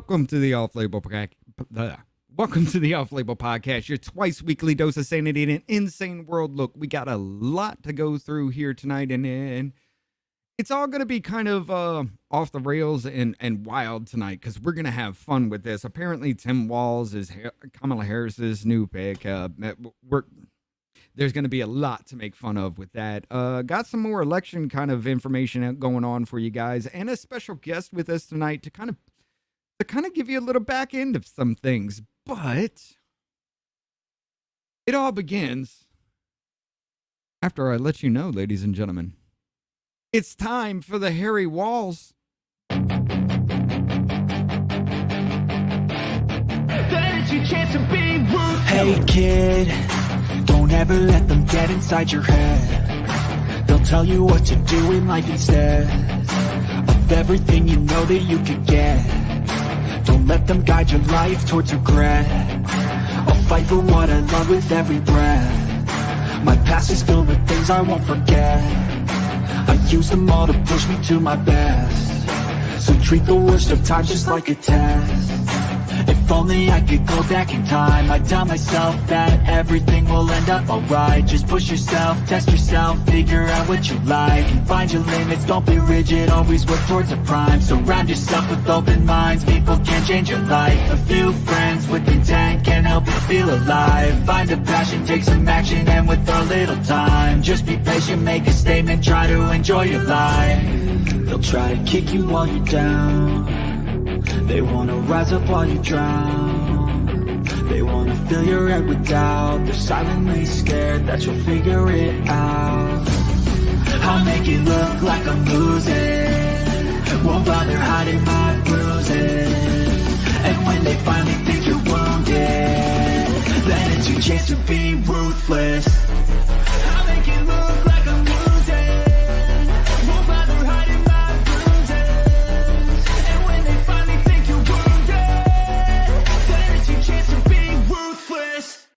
Welcome to the Off-Label Welcome to the Off-Label Podcast, your twice weekly dose of sanity in an insane world. Look, we got a lot to go through here tonight, and it's all going to be kind of off the rails and wild tonight because we're going to have fun with this. Apparently, Tim Walz is Kamala Harris's new pick. There's going to be a lot to make fun of with that. Got some more election kind of information going on for you guys, and a special guest with us tonight to kind of give you a little back end of some things. But it all begins after I let you know, ladies and gentlemen, it's time for the Harri Walz. Hey kid, don't ever let them get inside your head. They'll tell you what to do in life instead of everything you know that you could get. Don't let them guide your life towards regret. I'll fight for what I love with every breath. My past is filled with things I won't forget. I use them all to push me to my best. So treat the worst of times just like a test. If only I could go back in time, I'd tell myself that everything will end up alright. Just push yourself, test yourself, figure out what you like, and find your limits, don't be rigid, always work towards a prime. Surround yourself with open minds, people can change your life. A few friends with intent can help you feel alive. Find a passion, take some action, and with a little time, just be patient, make a statement, try to enjoy your life. They'll try to kick you while you're down. They wanna rise up while you drown. They wanna fill your head with doubt. They're silently scared that you'll figure it out. I'll make it look like I'm losing. Won't bother hiding my bruises. And when they finally think you're wounded, then it's your chance to be ruthless. I'll make it look like I'm losing. Won't bother hiding my bruises. And when they finally think you're wounded, then it's your chance to be ruthless.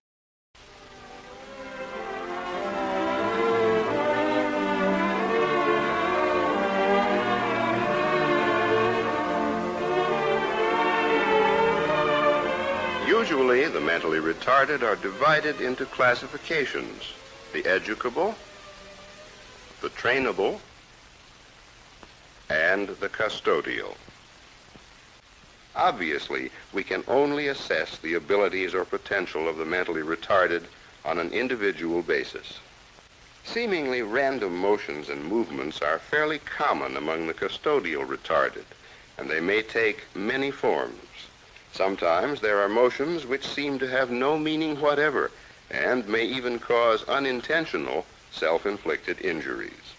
Usually, the mentally retarded are divided into classifications: the educable, the trainable, and the custodial. Obviously, we can only assess the abilities or potential of the mentally retarded on an individual basis. Seemingly random motions and movements are fairly common among the custodial retarded, and they may take many forms. Sometimes there are motions which seem to have no meaning whatever and may even cause unintentional self-inflicted injuries.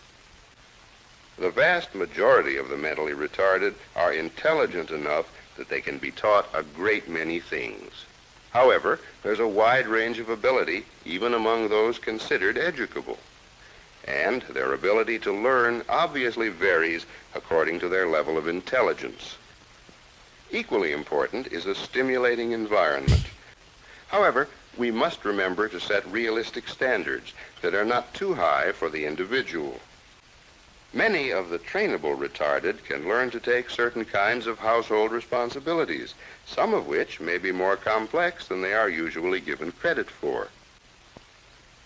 The vast majority of the mentally retarded are intelligent enough that they can be taught a great many things. However, there's a wide range of ability even among those considered educable, and their ability to learn obviously varies according to their level of intelligence. Equally important is a stimulating environment. However, we must remember to set realistic standards that are not too high for the individual. Many of the trainable retarded can learn to take certain kinds of household responsibilities, some of which may be more complex than they are usually given credit for.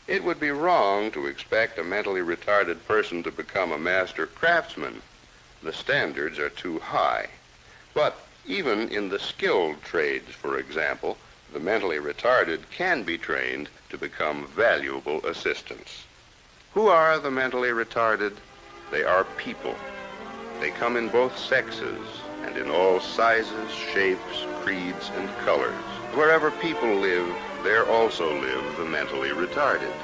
It would be wrong to expect a mentally retarded person to become a master craftsman. The standards are too high. But even in the skilled trades, for example, the mentally retarded can be trained to become valuable assistants. Who are the mentally retarded? They are people. They come in both sexes and in all sizes, shapes, creeds, and colors. Wherever people live, there also live the mentally retarded.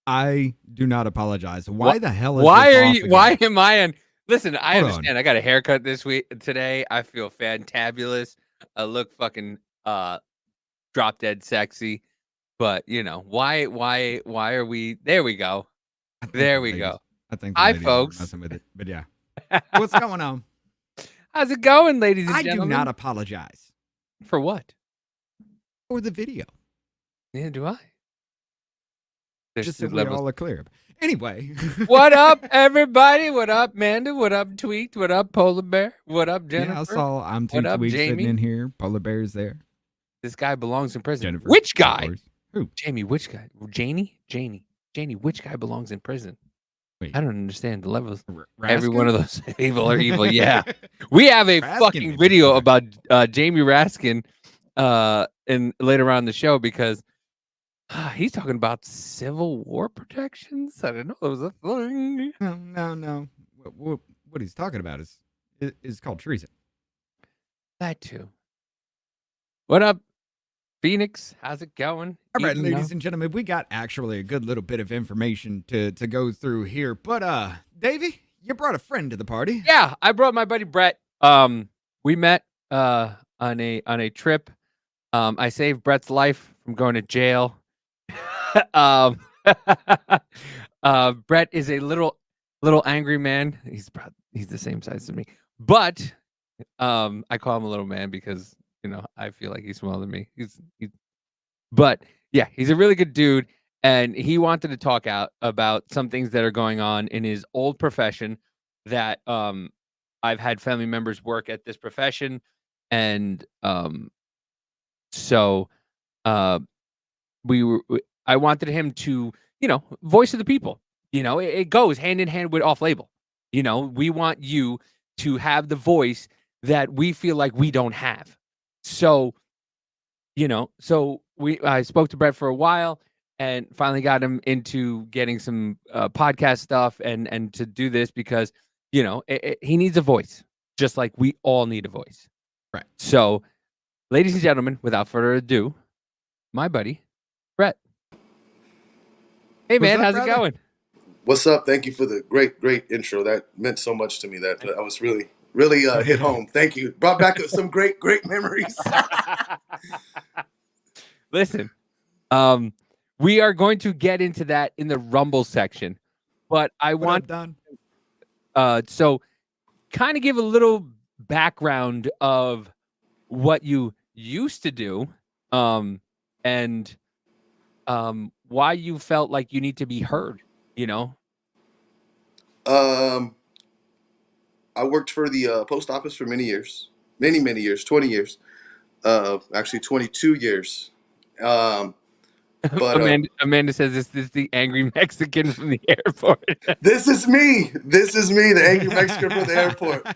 I do not apologize. Why the hell is why this are off you again? why am I in listen, I Hold understand. I got a haircut today. I feel fantabulous. I look fucking drop dead sexy. But you know, why are we there we go. There we go. I think the Hi, ladies are folks. messing with it. But yeah. What's going on? How's it going, ladies and I do gentlemen? not apologize. For what? or the video. Neither do I. There's Just two so we levels. all are clear. Anyway. What up, everybody? What up, Amanda? What up, Tweaked? What up, Polar Bear? What up, Jennifer? Yeah, I saw I'm What Two up, Tweaks sitting Jamie? in here. Polar Bear's there. This guy belongs in prison. Jennifer. Which of guy? course. Who? Jamie, which guy? Janie, which guy belongs in prison? Wait. I don't understand the levels. Raskin? Every one of those people are evil. Yeah. We have a Raskin fucking is video bad. about Jamie Raskin in later on in the show because he's talking about Civil War protections. I didn't know it was a thing. No. What he's talking about is called treason. That too. What up, Phoenix? How's it going? All right, Eating ladies up? and gentlemen, we got actually a good little bit of information to go through here. But Davey, you brought a friend to the party. Yeah, I brought my buddy Brett. We met on a trip. I saved Brett's life from going to jail. Brett is a little angry man. He's the same size as me, but I call him a little man because I feel like he's smaller than me. But yeah, he's a really good dude, and he wanted to talk out about some things that are going on in his old profession. That I've had family members work at this profession, and so I wanted him to, voice of the people. It goes hand in hand with off label. We want you to have the voice that we feel like we don't have. So, I spoke to Brett for a while and finally got him into getting some podcast stuff and to do this because, he needs a voice, just like we all need a voice. Right. So, ladies and gentlemen, without further ado, my buddy, Brett. Hey, man, up, how's brother? it going? What's up? Thank you for the great intro. That meant so much to me. That I was really hit home. Thank you. Brought back some great memories. Listen, we are going to get into that in the Rumble section, but I want done. so kind of give a little background of what you used to do, and why you felt like you need to be heard. I worked for the post office for many years, many years, 20 years, actually 22 years. But Amanda says this is the angry Mexican from the airport. this is me, the angry Mexican from the airport.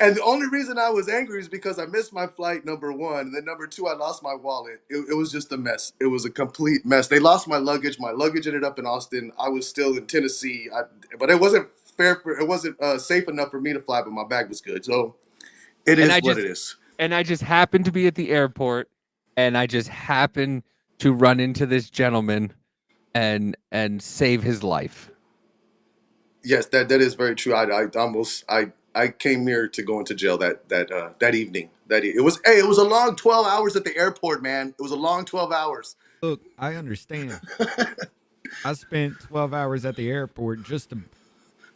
And the only reason I was angry is because I missed my flight, number one. And then number two, I lost my wallet. It was just a mess. It was a complete mess. They lost my luggage. My luggage ended up in Austin. I was still in Tennessee. But it wasn't safe enough for me to fly, but my bag was good. So it is what it is. And I just happened to be at the airport, and I just happened to run into this gentleman and save his life. Yes, that is very true. I came near to going to jail that evening. It was a long 12 hours at the airport, man. It was a long 12 hours. Look, I understand. I spent 12 hours at the airport, just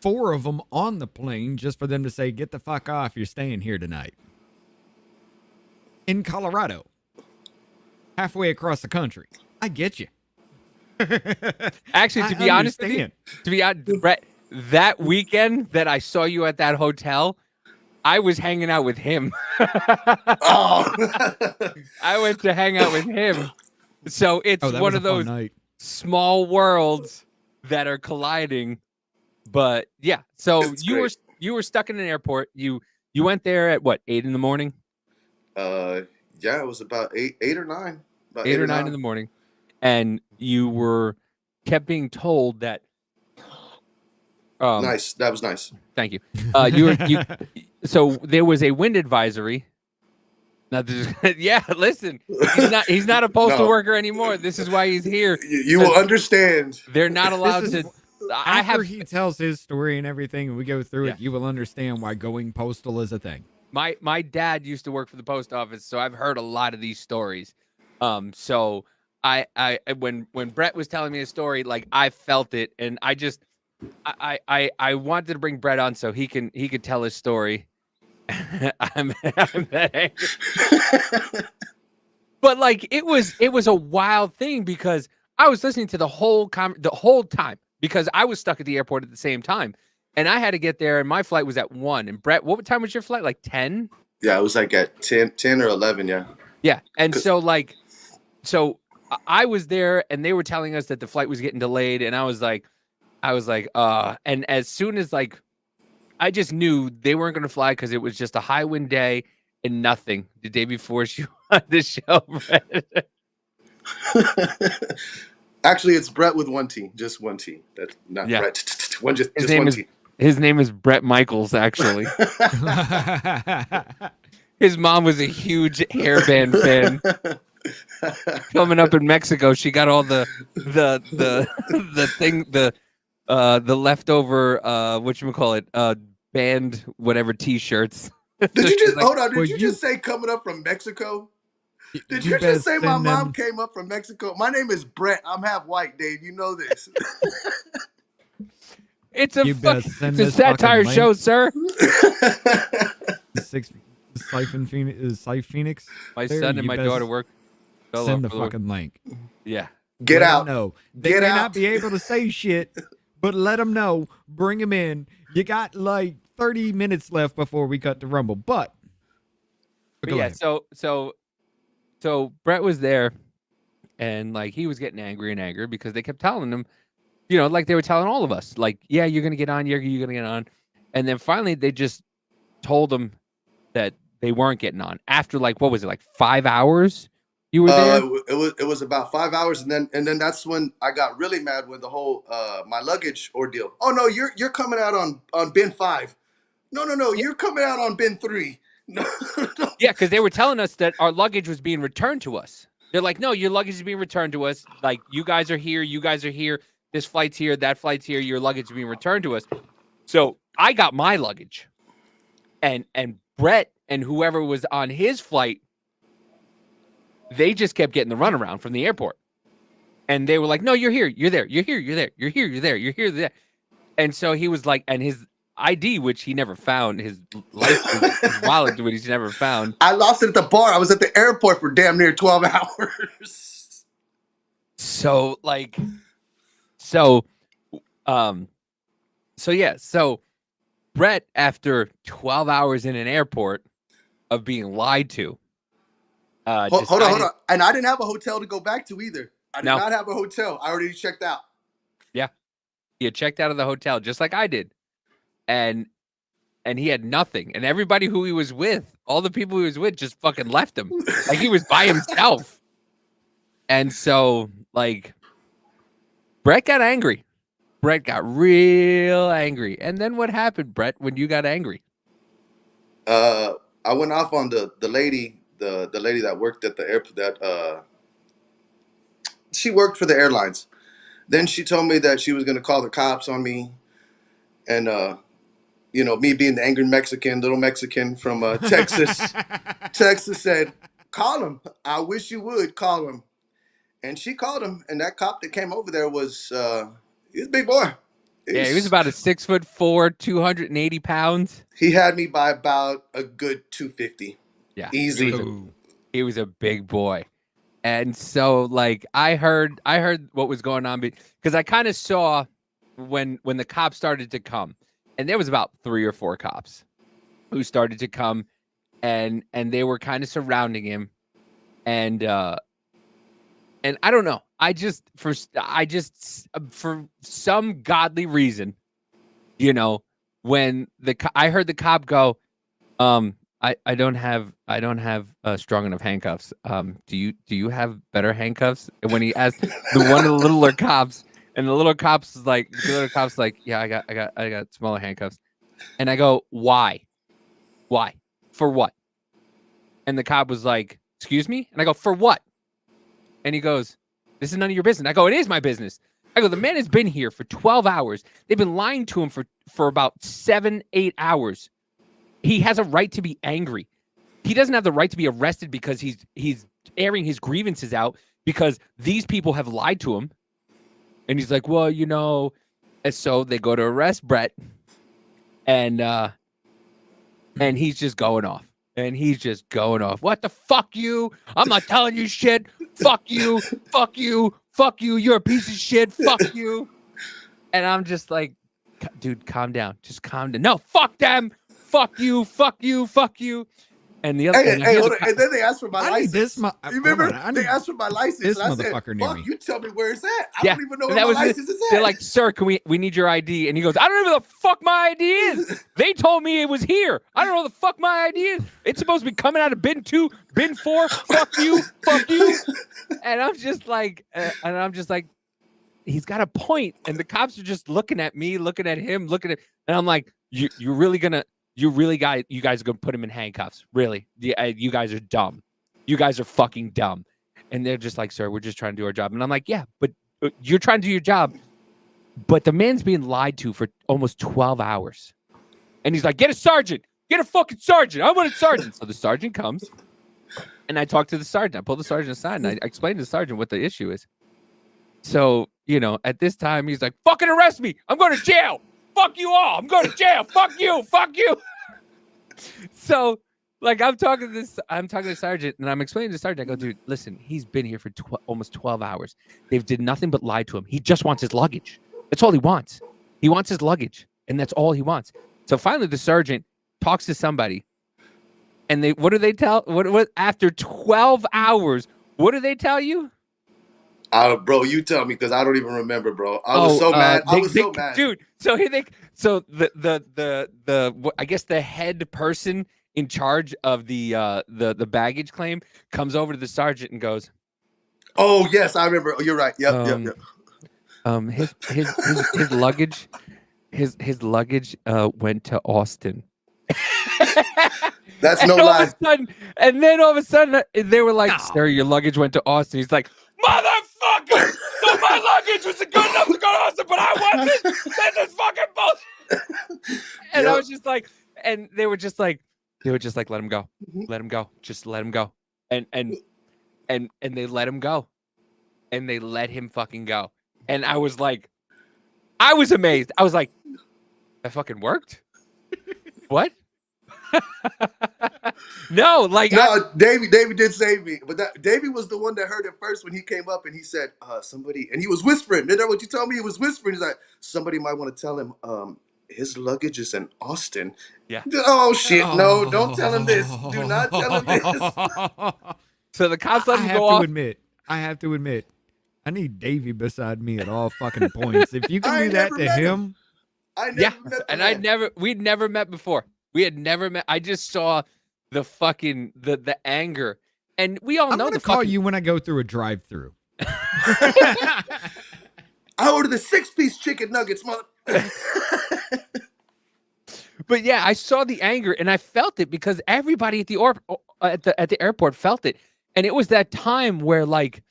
4 of them on the plane, just for them to say, "Get the fuck off, you're staying here tonight." In Colorado. Halfway across the country. I get you. Actually, to be honest with you, Brett, that weekend that I saw you at that hotel, I was hanging out with him. Oh. I went to hang out with him. So it's one of those small worlds that are colliding. But yeah, so you were stuck in an airport. You went there at what, 8 in the morning? Yeah, it was about 8 or 9. About 8 or 9 in the morning. And you kept being told that. Nice. That was nice. Thank you. So there was a wind advisory. Yeah, listen, he's not a postal worker anymore. This is why he's here. You will understand. They're not allowed to. After he tells his story and everything, and we go through it, you will understand why going postal is a thing. My dad used to work for the post office, so I've heard a lot of these stories. So I when Brett was telling me a story, like, I felt it, and I wanted to bring Brett on so he could tell his story. I'm that angry. But like it was a wild thing because I was listening to the whole time because I was stuck at the airport at the same time. And I had to get there and my flight was at 1. And Brett, what time was your flight? Like 10? Yeah, it was like at 10 or 11, yeah. Yeah. And so I was there and they were telling us that the flight was getting delayed and I was like, and as soon as like I just knew they weren't going to fly because it was just a high wind day and nothing the day before she on the show, Brett. Actually, it's Brett with 1 T, just 1 T. That's not Brett. His name is 1 T. His name is Brett Michaels, actually. His mom was a huge hairband fan. Coming up in Mexico, she got all the leftover whatchamacallit, band whatever t-shirts. Did you just hold on? Did well, you just say coming up from Mexico? Did you better just say my send mom them- came up from Mexico? My name is Brett. I'm half white, Dave. You know this. It's a You better send it's a this fucking satire link. show, sir. Siphon Phoenix. My There, son and you my best daughter work. Send the fucking link. Yeah. Get Let 'em out. know. They Get may out. not be able to say shit, but let them know. Bring them in. You got like 30 minutes left before we cut the rumble, but go yeah, ahead. so Brett was there and like he was getting angry and angry because they kept telling him, you know, like they were telling all of us, like, yeah, you're gonna get on, you're gonna get on. And then finally they just told him that they weren't getting on after like what was it, like 5 hours you were there? It was about 5 hours, and then that's when I got really mad with the whole my luggage ordeal. Oh no, you're coming out on bin 5. No, you're coming out on bin 3. No. Yeah, because they were telling us that our luggage was being returned to us. They're like, no, your luggage is being returned to us. Like, you guys are here. This flight's here. That flight's here. Your luggage is being returned to us. So I got my luggage. And Brett and whoever was on his flight, they just kept getting the runaround from the airport. And they were like, no, you're here. You're there. You're here. You're there. You're here. You're there. You're here. There. And so he was like, and his ID, which he never found, his license, his wallet, which he's never found. I lost it at the bar. I was at the airport for damn near 12 hours. So Brett, after 12 hours in an airport of being lied to, Hold on. And I didn't have a hotel to go back to either. I did No. not have a hotel. I already checked out. Yeah, he had checked out of the hotel just like I did, and he had nothing. And everybody who he was with, all the people he was with, just fucking left him. Like he was by himself. And so, like, Brett got angry. Brett got real angry. And then what happened, Brett, when you got angry? I went off on the lady, the lady that worked at the airport. That she worked for the airlines. Then she told me that she was going to call the cops on me, and me being the angry little Mexican from Texas. Texas said, "Call him. I wish you would call him." And she called him, and that cop that came over there was he was a big boy. He was about a 6'4", 280 pounds. He had me by about a good 250. Yeah, easy. He was a big boy. And so, like, I heard what was going on because I kind of saw when the cops started to come, and there was about 3 or 4 cops who started to come, and they were kind of surrounding him, and I don't know. For some godly reason, when I heard the cop go, I don't have strong enough handcuffs. Do you have better handcuffs? And when he asked one of the littler cops, and the little cop's like, yeah, I got smaller handcuffs. And I go, why? For what? And the cop was like, excuse me? And I go, for what? And he goes, this is none of your business. I go, it is my business. I go, the man has been here for 12 hours. They've been lying to him for about 7-8 hours. He has a right to be angry. He doesn't have the right to be arrested because he's airing his grievances out because these people have lied to him. And he's like, well, and so they go to arrest Brett, and he's just going off. And he's just going off. What the fuck you? I'm not telling you shit. Fuck you. Fuck you. Fuck you. You're a piece of shit. Fuck you. And I'm just like, dude, calm down. Just calm down. No, fuck them. Fuck you. Fuck you. Fuck you. And the other and then they asked for my license. You remember? They asked for my license. This and I said, motherfucker near fuck, me. you tell me where it's at. I don't even know where my license is at. They're like, sir, can we need your ID? And he goes, I don't know where the fuck my ID is. They told me it was here. I don't know where the fuck my ID is. It's supposed to be coming out of bin 2, bin 4. Fuck you. Fuck you. And I'm just like, he's got a point. And the cops are just looking at me, looking at him, and I'm like, you guys are gonna put him in handcuffs. Really? You guys are dumb. You guys are fucking dumb. And they're just like, sir, we're just trying to do our job. And I'm like, yeah, but you're trying to do your job. But the man's being lied to for almost 12 hours. And he's like, get a sergeant. Get a fucking sergeant. I want a sergeant. So the sergeant comes. And I talk to the sergeant. I pull the sergeant aside and I explain to the sergeant what the issue is. So, at this time, he's like, fucking arrest me. I'm going to jail. Fuck you all. I'm going to jail. Fuck you. Fuck you. So, like, I'm talking to the sergeant, and I'm explaining to the sergeant. I go, dude, listen, he's been here for almost 12 hours. They've did nothing but lie to him. He just wants his luggage. That's all he wants. He wants his luggage, and that's all he wants. So finally, the sergeant talks to somebody, and what do they tell? What after 12 hours? What do they tell you? Bro, you tell me because I don't even remember, bro. I was so mad. I was so mad, dude. So the I guess the head person in charge of the baggage claim comes over to the sergeant and goes, "Oh yes, I remember. You're right. Yep. His luggage, his luggage went to Austin." That's no lie. And then all of a sudden they were like, "Sir, your luggage went to Austin." He's like, motherfucker! So my luggage was good enough to go to Austin, but I wasn't. This is fucking bullshit. And I was just like, and they were just like, let him go, let him go, just let him go, and they let him go, and they let him fucking go, and I was like, I was amazed. I was like, that fucking worked. What? No, Davey did save me, but Davey was the one that heard it first when he came up and he said, somebody, and he was whispering. Remember what you told me? He was whispering. He's like, somebody might want to tell him, his luggage is in Austin. Yeah. Oh shit! No, don't tell him this. Do not tell him this. So the cops let him go off. I have to admit, I need Davey beside me at all fucking points. If you can do that to him, I never met him. We'd never met before. We had never met. I just saw the fucking the anger, and we all know I'm gonna call you when I go through a drive-through. I ordered the 6-piece chicken nuggets, mother. But yeah, I saw the anger and I felt it because everybody at the airport felt it, and it was that time where like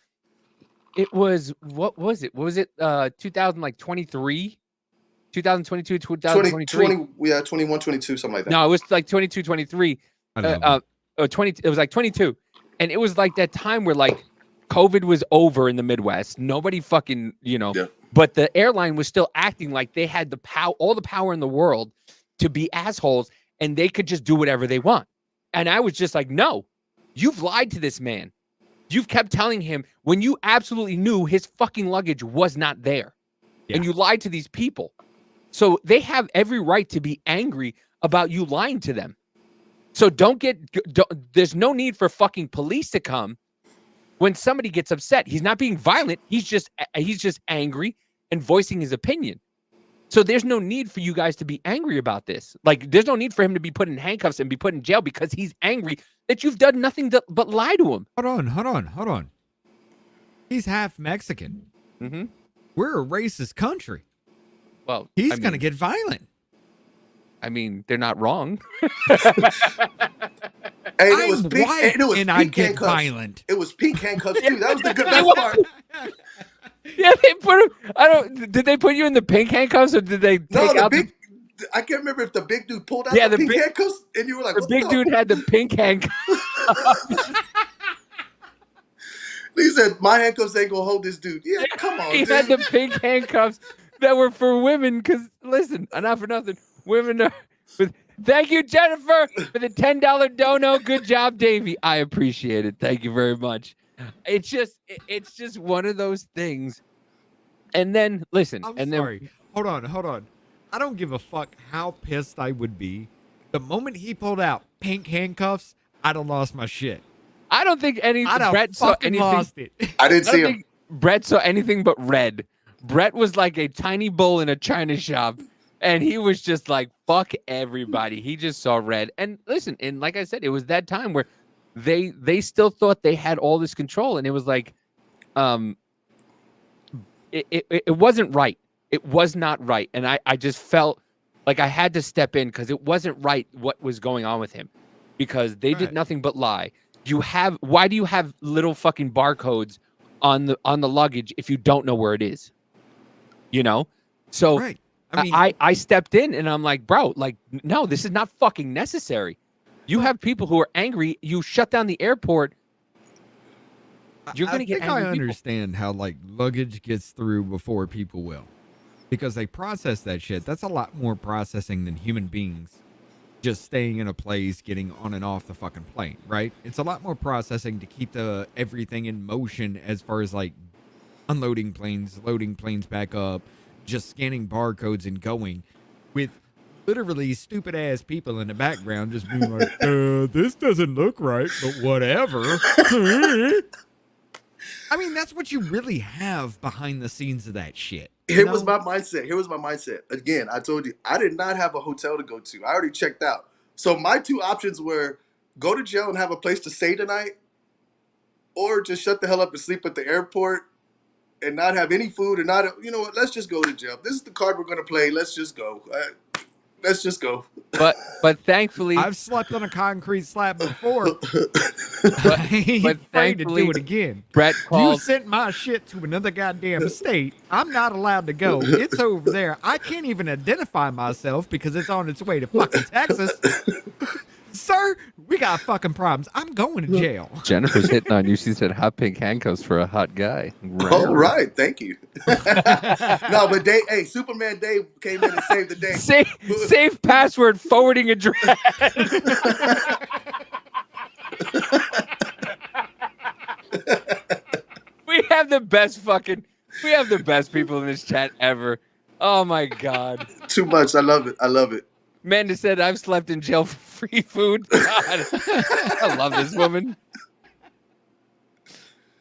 it was what was it? What was it? 2023. 2022, 2023. 21, 22, something like that. No, it was like 22, 23. 20. It was like 22, and it was like that time where like COVID was over in the Midwest. Nobody fucking but the airline was still acting like they had the power, all the power in the world, to be assholes, and they could just do whatever they want. And I was just like, no, you've lied to this man. You've kept telling him when you absolutely knew his fucking luggage was not there, and you lied to these people. So they have every right to be angry about you lying to them. So there's no need for fucking police to come when somebody gets upset. He's not being violent. He's just angry and voicing his opinion. So there's no need for you guys to be angry about this. Like, there's no need for him to be put in handcuffs and be put in jail because he's angry that you've done nothing but lie to him. Hold on. He's half Mexican. Mm-hmm. We're a racist country. Well, he's going to get violent. I mean, they're not wrong. It was pink, I get violent. It was pink handcuffs too. That was the best part. Yeah, they put him. Did they put you in the pink handcuffs or did they take out the big? I can't remember if the big dude pulled out the pink handcuffs and you were like, the big dude had the pink handcuffs. He said, "My handcuffs ain't gonna hold this dude." Yeah, come on. He had the pink handcuffs that were for women. Because listen, not for nothing, women are. Thank you, Jennifer, for the $10 dono. Good job, Davey. I appreciate it. Thank you very much. It's just one of those things. And then listen, I'm and sorry. then Hold on. I don't give a fuck how pissed I would be. The moment he pulled out pink handcuffs, I'd have lost my shit. I don't think I'd have Brett saw fucking anything. lost it. I didn't I see don't him. think Brett saw anything but red. Brett was like a tiny bull in a china shop, and he was just like, fuck everybody. He just saw red. And listen, and like I said, it was that time where they still thought they had all this control, and it was like, it wasn't right. It was not right. And I just felt like I had to step in because it wasn't right what was going on with him, because they did nothing but lie. Why do you have little fucking barcodes on the luggage if you don't know where it is? You know? So Right. I mean, I stepped in and I'm like, bro, like, no, this is not fucking necessary. You have people who are angry. You shut down the airport. You're going to get angry I people. understand how like luggage gets through before people will, because they process that shit. That's a lot more processing than human beings just staying in a place, getting on and off the fucking plane, right? It's a lot more processing to keep everything in motion as far as like unloading planes, loading planes back up, just scanning barcodes and going, with literally stupid ass people in the background just being like, this doesn't look right, but whatever. I mean, that's what you really have behind the scenes of that shit. Here was my mindset. Again, I told you, I did not have a hotel to go to. I already checked out. So my two options were go to jail and have a place to stay tonight, or just shut the hell up and sleep at the airport and not have any food and not, you know what, let's just go to jail. This is the card we're going to play. Let's just go. Let's just go. But thankfully, I've slept on a concrete slab before. I ain't but afraid to thankfully, do it again. Brett You called. sent my shit to another goddamn state. I'm not allowed to go. It's over there. I can't even identify myself because it's on its way to fucking Texas. Sir, we got fucking problems. I'm going to jail. Jennifer's hitting on you. She said hot pink handcuffs for a hot guy. All right. Thank you. No, but Superman Dave came in and saved the day. Safe password forwarding address. We have the best people in this chat ever. Oh my God. Too much. I love it. Amanda said, I've slept in jail for free food. God. I love this woman.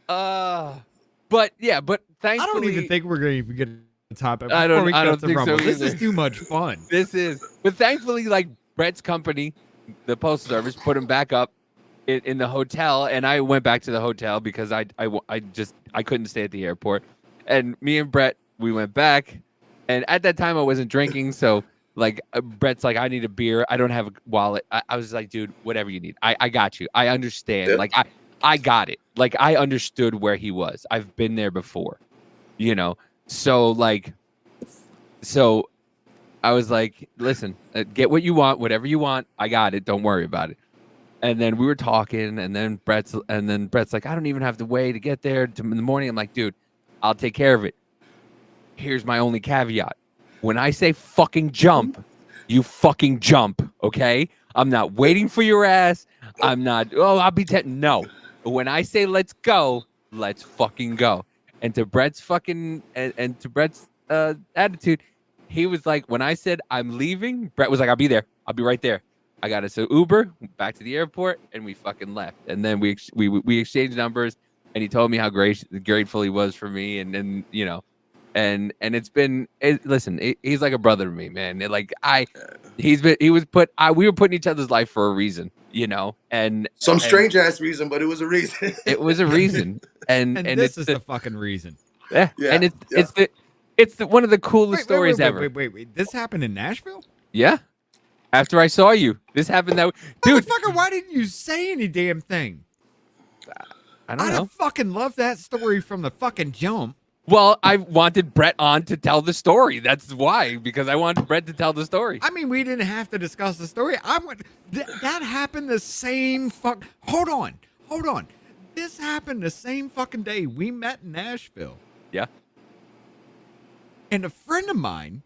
But thankfully, I don't even think we're going to even get a topic. I don't think so This is either. too much fun. But thankfully, like Brett's company, the postal service, put him back up in the hotel, and I went back to the hotel because I couldn't stay at the airport. And me and Brett, we went back, and at that time I wasn't drinking, so like Brett's like, I need a beer. I don't have a wallet. I was like, dude, whatever you need. I got you. I understand. Yeah. Like I got it. Like I understood where he was. I've been there before, you know? So I was like, listen, get what you want, whatever you want. I got it. Don't worry about it. And then we were talking, and then Brett's like, I don't even have to wait to get there in the morning. I'm like, dude, I'll take care of it. Here's my only caveat. When I say fucking jump, you fucking jump, okay? I'm not waiting for your ass. I'm not, I'll be no. When I say let's go, let's fucking go. And to Brett's fucking, and to Brett's attitude, he was like, when I said I'm leaving, Brett was like, I'll be there. I'll be right there. I got us an Uber back to the airport, and we fucking left. And then we exchanged numbers, and he told me how grateful he was for me, and you know, and it's been he's like a brother to me, man. We were put in each other's life for a reason, you know, and some strange ass reason, but it was a reason. It was a reason, and this is the fucking reason. Yeah, and it's one of the coolest stories ever. Wait. This happened in Nashville? Yeah. After I saw you, this happened. Dude, motherfucker, why didn't you say any damn thing? I don't know. I'd fucking love that story from the fucking jump. Well, I wanted Brett on to tell the story. That's why, because I wanted Brett to tell the story. I mean, we didn't have to discuss the story. That happened the same Hold on. This happened the same fucking day we met in Nashville. Yeah. And a friend of mine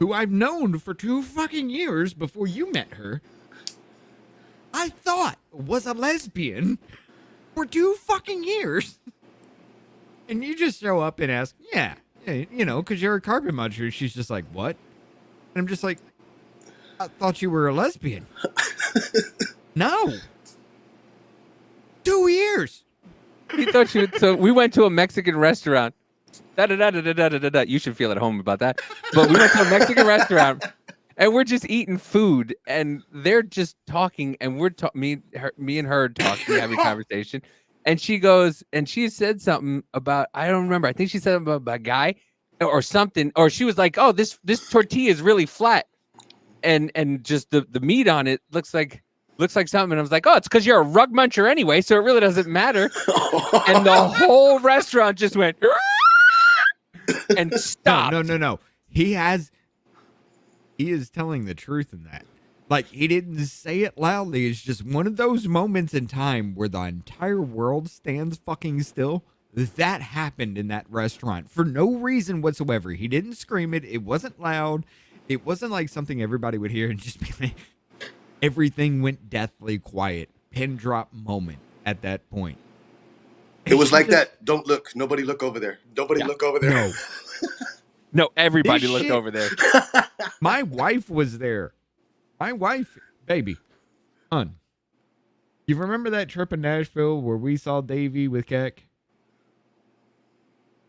who I've known for 2 fucking years before you met her, I thought was a lesbian for 2 fucking years. And you just show up and ask, yeah, you know, because you're a carpet muncher. She's just like, what? And I'm just like, I thought you were a lesbian. No. 2 years. He thought you. So we went to a Mexican restaurant. You should feel at home about that. But we went to a Mexican restaurant, and we're just eating food, and they're just talking, and we're me and her talking, having a conversation. And she goes, and she said something about, I don't remember. I think she said about a guy or something, or she was like, "Oh, this tortilla is really flat, and just the meat on it looks like something." And I was like, "Oh, it's because you're a rug muncher anyway, so it really doesn't matter." And the whole restaurant just went and stopped. No. He is telling the truth in that. Like, he didn't say it loudly. It's just one of those moments in time where the entire world stands fucking still. That happened in that restaurant for no reason whatsoever. He didn't scream it. It wasn't loud. It wasn't like something everybody would hear and just be like, everything went deathly quiet. Pin drop moment at that point. It was like that. Don't look. Nobody look over there. Nobody look over there. No. No, everybody This looked shit- over there. My wife was there. My wife, baby, son. You remember that trip in Nashville where we saw Davey with Keck?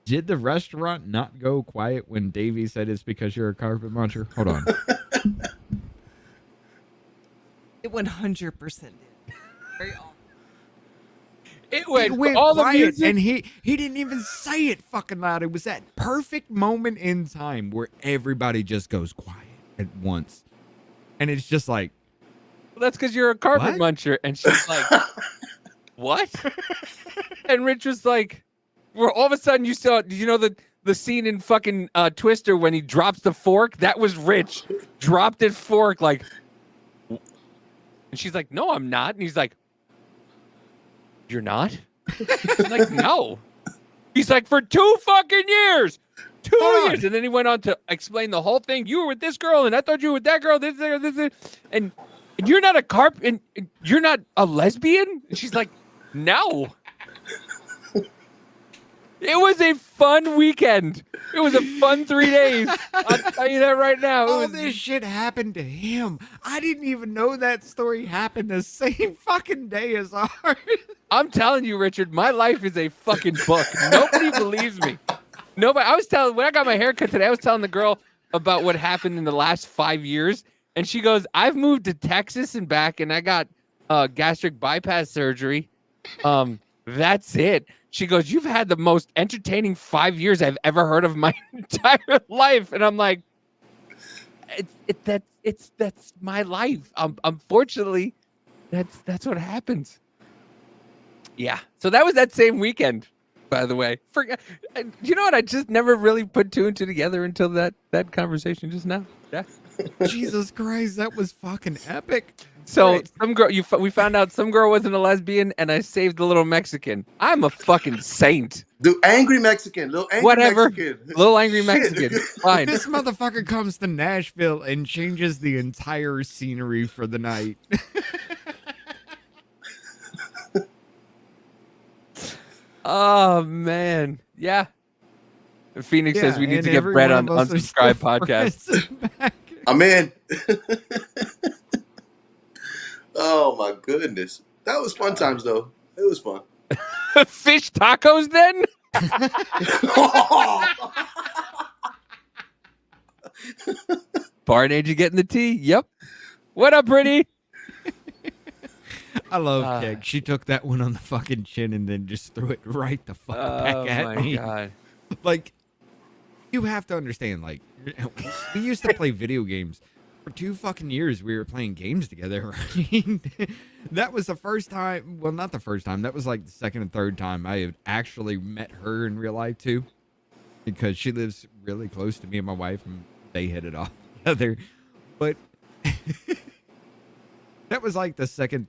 Did the restaurant not go quiet when Davey said it's because you're a carpet muncher? Hold on. It 100% did. Very awful. It went, It went all the quiet, music. and he didn't even say it fucking loud. It was that perfect moment in time where everybody just goes quiet at once. And it's just like, Well, that's because you're a carpet What? muncher. And she's like, what? And Rich was like, where all of a sudden you saw, you know, the scene in fucking Twister when he drops the fork? That was Rich. Dropped his fork like, and she's like, no, I'm not. And he's like, you're not? She's like, no. He's like, for 2 fucking years. 2 Hold on. years. And then he went on to explain the whole thing. You were with this girl, and I thought you were with that girl. This, and you're not a and you're not a lesbian? And she's like, no. It was a fun weekend. It was a fun 3 days. I'll tell you that right now. It all was, this shit happened to him. I didn't even know that story happened the same fucking day as ours. I'm telling you, Richard, my life is a fucking book. Nobody believes me. Nobody. I was telling, when I got my haircut today, I was telling the girl about what happened in the last 5 years. And she goes, I've moved to Texas and back, and I got gastric bypass surgery. That's it. She goes, you've had the most entertaining 5 years I've ever heard of my entire life. And I'm like, that's my life. Unfortunately, that's what happens. Yeah. So that was that same weekend, by the way. You know what? I just never really put 2 and 2 together until that conversation just now. Yeah. Jesus Christ, that was fucking epic. So Right. some girl, we found out some girl wasn't a lesbian, and I saved the little Mexican. I'm a fucking saint. The angry Mexican. Little angry Whatever. Mexican. Little angry Mexican. Fine. This motherfucker comes to Nashville and changes the entire scenery for the night. Oh man, yeah. Phoenix says we need and to get every bread one on of us are still Unsubscribe podcast. friends back. I'm in. Oh my goodness. That was fun times though. It was fun. Fish tacos then? Barn you getting the tea? Yep. What up, Brittany? I love Keg. She took that one on the fucking chin and then just threw it right the fuck Oh back at my me. god. Like, you have to understand, like, we used to play video games. For 2 fucking years, we were playing games together, right? That was the first time, well, not the first time. That was like the second and third time I had actually met her in real life, too. Because she lives really close to me and my wife, and they hit it off together. But that was like the second,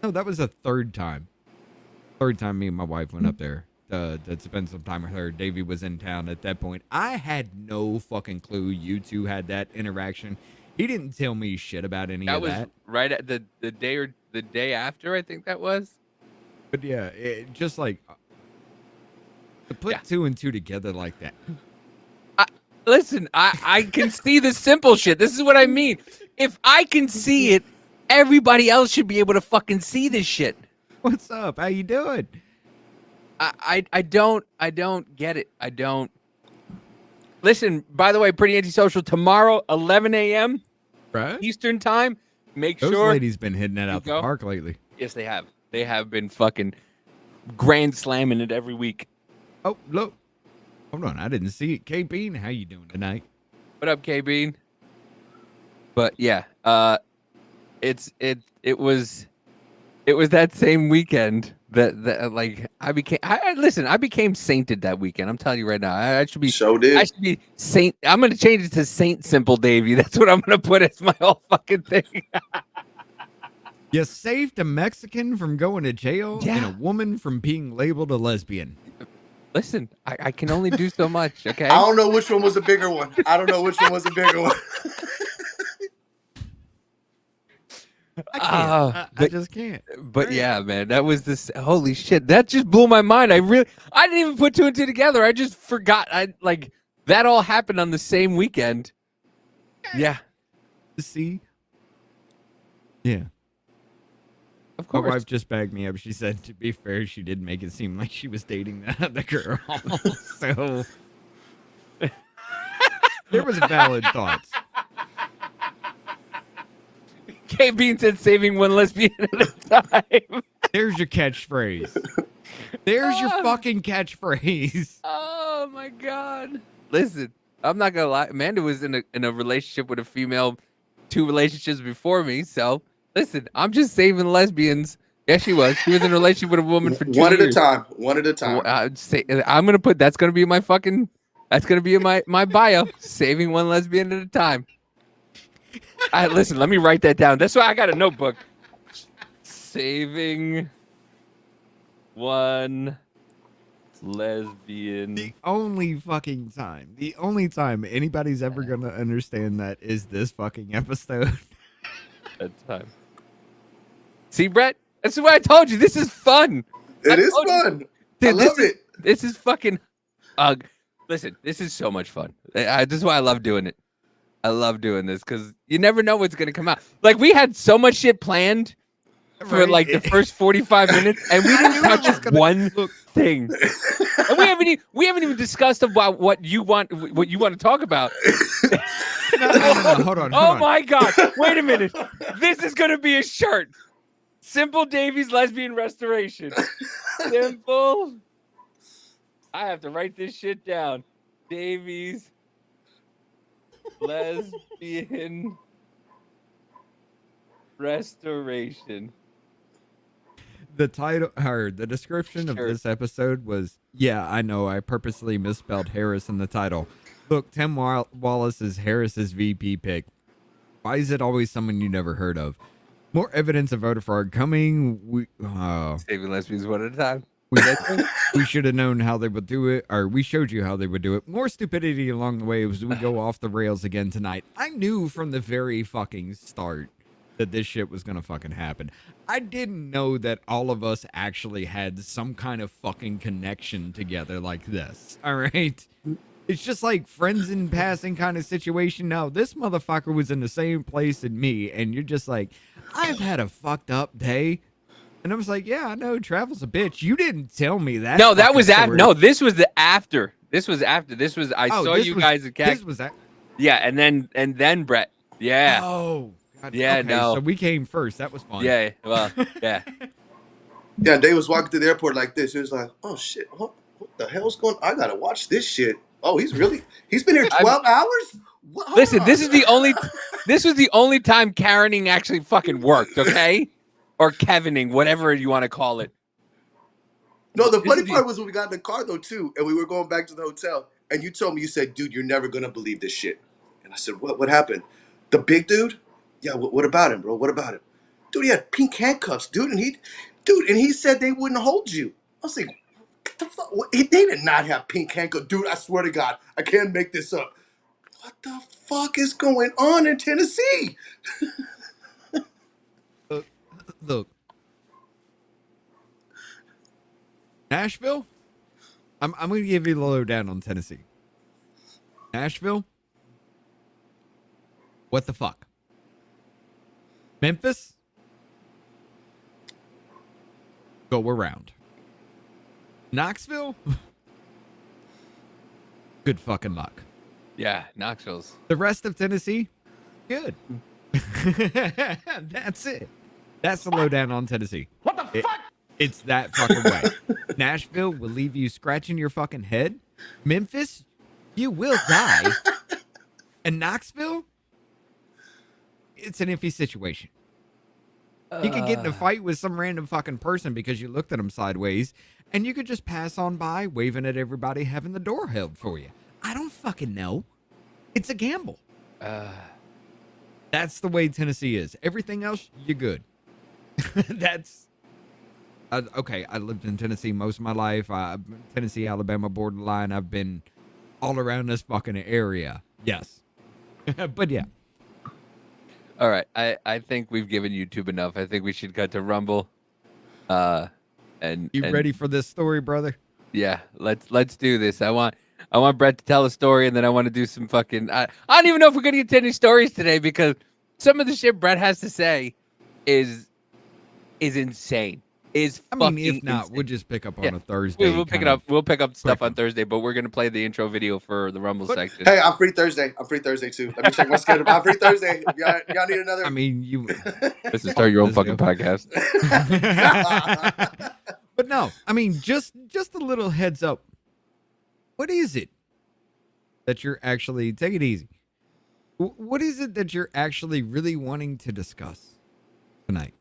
no, that was the third time. Third time me and my wife went up there to spend some time with her. Davey was in town at that point. I had no fucking clue you two had that interaction. He didn't tell me shit about any That of was that. right at the day or the day after, I think that was. But yeah, it just like to put Yeah. 2 and 2 together like that. Listen, I can see the simple shit. This is what I mean. If I can see it, everybody else should be able to fucking see this shit. What's up? How you doing? I don't get it. I don't. Listen, by the way, Pretty Antisocial tomorrow, 11 a.m. Right? Eastern time. Make Those sure. ladies been hitting it out the go. park lately. Yes, they have. They have been fucking grand slamming it every week. Oh, look. Hold on. I didn't see it. K Bean, how you doing tonight? What up, K Bean? But yeah, it was that same weekend that like I became sainted that weekend. I'm telling you right now, I should be did. I should be Saint. I'm gonna change it to Saint Simple Davy. That's what I'm gonna put as my whole fucking thing. You saved a Mexican from going to jail and a woman from being labeled a lesbian. Listen, I can only do so much. Okay. I don't know which one was a bigger one. I don't know which one was a bigger one. I can't. I just can't. But yeah, man, that was this. Holy shit, that just blew my mind. I didn't even put 2 and 2 together. I just forgot. That all happened on the same weekend. Yeah, See? Yeah. of My course. wife just bagged me up. She said, to be fair, she did make it seem like she was dating the girl. So there was valid thoughts. K Bean said saving one lesbian at a time. There's your catchphrase. There's your fucking catchphrase. Oh my god. Listen, I'm not gonna lie. Amanda was in a relationship with a female 2 relationships before me. So listen, I'm just saving lesbians. Yeah, she was. She was in a relationship with a woman for 2 One years. One at a time. I'm gonna put that's gonna be my fucking. That's gonna be my bio. Saving one lesbian at a time. Listen, let me write that down. That's why I got a notebook. Saving one lesbian. The only time anybody's ever gonna understand that is this fucking episode. At a time. See, Brett? That's what I told you. This is fun. It is fun. Dude, I love it. This is fucking. Listen, this is so much fun. This is why I love doing it. I love doing this because you never know what's gonna come out. Like we had so much shit planned for like the first 45 minutes, and we didn't touch one thing. And we haven't even discussed about what you want to talk about. No, hold on. My god! Wait a minute. This is gonna be a shirt. Simple Davies Lesbian Restoration. Simple. I have to write this shit down. Davies Lesbian Restoration. The title or the description of this episode was, yeah, I know, I purposely misspelled Harris in the title. Look, Tim Wallace is Harris's VP pick. Why is it always someone you never heard of? More evidence of voter fraud coming. Saving lesbians one at a time. We should have known how they would do it, or we showed you how they would do it. More stupidity along the way as we go off the rails again tonight. I knew from the very fucking start that this shit was gonna fucking happen. I didn't know that all of us actually had some kind of fucking connection together like this. All right? It's just like friends in passing kind of situation. Now, this motherfucker was in the same place as me, and you're just like, I've had a fucked up day. And I was like, yeah, I know, travel's a bitch. You didn't tell me that. No, that was after. No, this was the after. This was after. This was I saw you guys at This was that. Yeah, and then Brett. Yeah. Oh. God. Yeah, okay, no. So we came first. That was fun. Yeah. Well, yeah. Yeah, Dave was walking through the airport like this. He was like, oh shit, what the hell's going on? I gotta watch this shit. Oh, he's been here 12 hours? What? Listen, this was the only time Karening actually fucking worked, okay? Or Kevining, whatever you want to call it. No, the funny part was when we got in the car though too, and we were going back to the hotel, and you told me, you said, dude, you're never gonna believe this shit. And I said, what happened? The big dude? Yeah, what about him, bro? What about him? Dude, he had pink handcuffs, dude, and he said they wouldn't hold you. I was like, the fuck? They did not have pink handcuffs. Dude, I swear to God, I can't make this up. What the fuck is going on in Tennessee? Look. Nashville? I'm going to give you the lowdown on Tennessee. Nashville? What the fuck? Memphis? Go around. Knoxville? Good fucking luck. Yeah, Knoxville's. The rest of Tennessee? Good. That's it. That's the lowdown on Tennessee. What the fuck? It's that fucking way. Nashville will leave you scratching your fucking head. Memphis, you will die. And Knoxville, it's an iffy situation. You could get in a fight with some random fucking person because you looked at them sideways, and you could just pass on by, waving at everybody, having the door held for you. I don't fucking know. It's a gamble. That's the way Tennessee is. Everything else, you're good. That's... okay, I lived in Tennessee most of my life. Tennessee, Alabama borderline. I've been all around this fucking area. Yes. But yeah. All right. I think we've given YouTube enough. I think we should cut to Rumble. And ready for this story, brother? Yeah, let's do this. I want Brett to tell a story, and then I want to do some fucking. I don't even know if we're gonna get to any stories today because some of the shit Brett has to say is insane. If not, insane. We'll just pick up on a Thursday. We'll pick it up. We'll pick up stuff on Thursday, but we're gonna play the intro video for the Rumble section. Hey, I'm free Thursday. I'm free Thursday too. Let me check my schedule. I'm free Thursday. Y'all need another. You. This is start your own fucking podcast. But no, just a little heads up. What is it that you're actually, take it easy. What is it that you're actually really wanting to discuss tonight?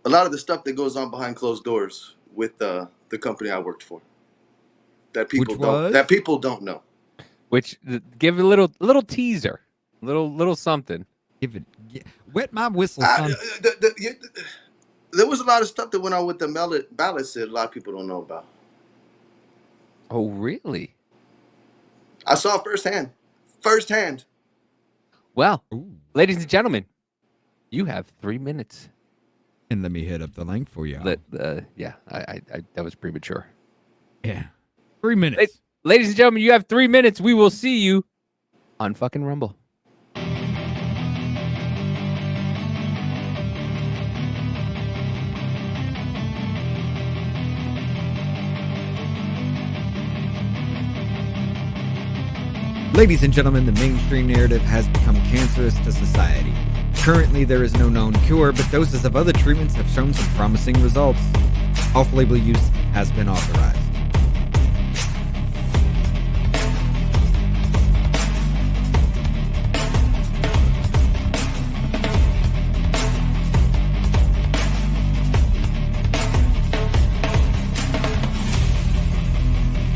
A lot of the stuff that goes on behind closed doors with the company I worked for. That people don't know. Which give a little teaser. Little something. Wet my whistle, son. There was a lot of stuff that went on with the ballots that a lot of people don't know about. Oh, really? I saw it firsthand. Well, ladies and gentlemen, you have 3 minutes. And let me hit up the link for you. Yeah, I that was premature. Yeah. 3 minutes. Ladies and gentlemen, you have 3 minutes. We will see you on fucking Rumble. Ladies and gentlemen, the mainstream narrative has become cancerous to society. Currently, there is no known cure, but doses of other treatments have shown some promising results. Off-label use has been authorized.